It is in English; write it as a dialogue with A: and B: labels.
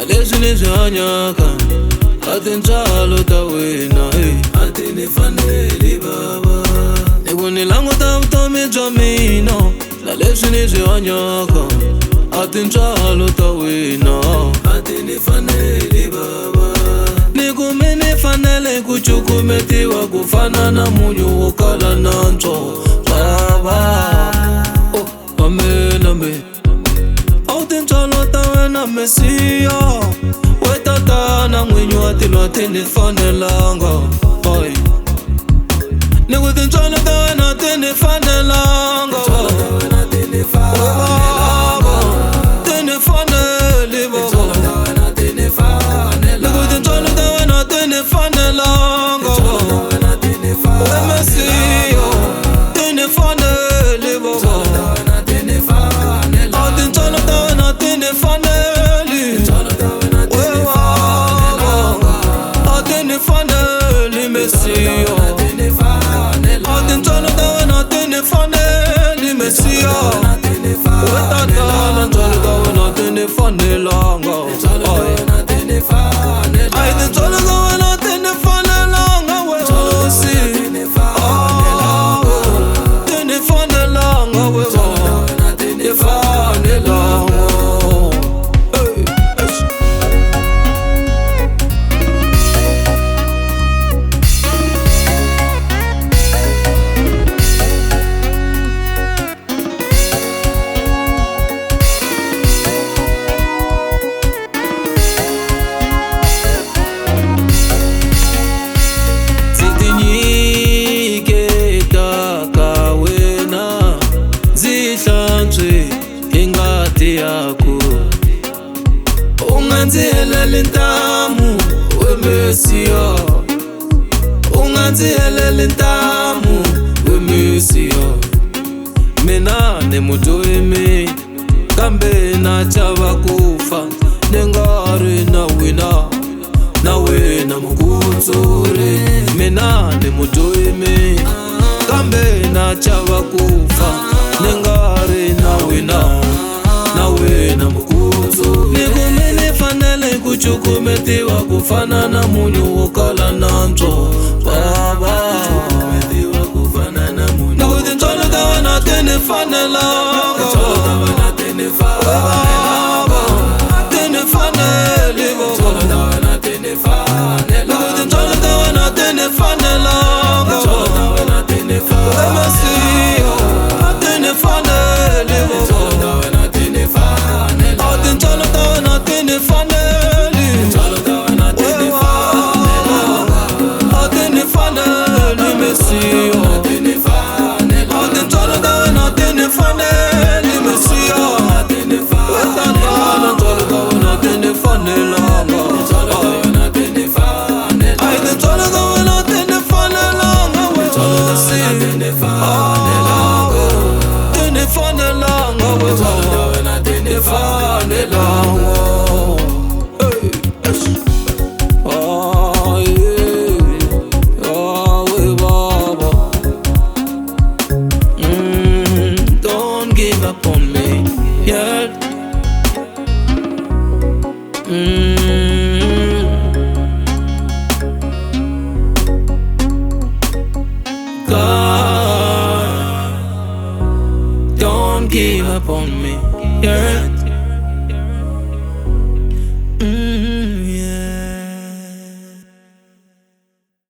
A: leswi ni swi hanyaka a tintswalo ta wena a ti ni faneli baba. Ni ku ni languta vutomi bya mina na leswi ni swi hanyaka a tintswalo ta wena a ti ni faneli baba. Ni kume ni fanele ku cukumetiwa ku fana na munyu wo kala nantswo baba. Oh amen amen. A tintswalo ta wena Mesiya, we tatana n'winyi wa tilo a ti ni fanelanga. Ni ku tintswalo ta wena a ti ni fanelanga. Ti ni faneli baba. Ni ku tintswalo ta wena a ti ni fanelanga. We Mesiya, ti ni faneli baba. A tintswalo ta wena a ti ni faneli. We baba, a ti ni faneli Mesiya. A tintswalo ta wena a ti ni faneli Mesiya. We tatana tintswalo ta wena a ti ni fanelanga. Ay tintswalo ta wena a ti ni fanelanga we hosi. Ti ni fanelanga we baba. Ti fanelanga. Unganzi helele ntamu we Mesiya. Unganzi helele ntamu we Mesiya. Mina ni mutwimi kambe na chava kufa. Ningari na wena mukutsuri. Mina ni mutwimi kambe na chava kufa. Ningari na wena mukutsuri. Ni kume ni fanele ku cukumetiwa ku fana na munyu wo kala nantswo baba. Ni ku tintswalo ta wena ti ni fanelanga. Baba, ti ni faneli baba. Ni ku tintswalo ta wena ti ni fanelanga. We Mesiya, ti ni faneli baba. A tintswalo ta wena ti ni faneli. We baba, a ti ni faneli Mesiya. A tintswalo ta wena ti ni faneli Mesiya. We tatana tintswalo ta wena ti ni fanelanga. Ay tintswalo ta wena ti ni fanelanga we hosi. Ti ni fanelanga we baba. Ti fanelanga. Oh yeah, oh we baba. Don't give up on me, yeah. God, don't give up on me, yeah.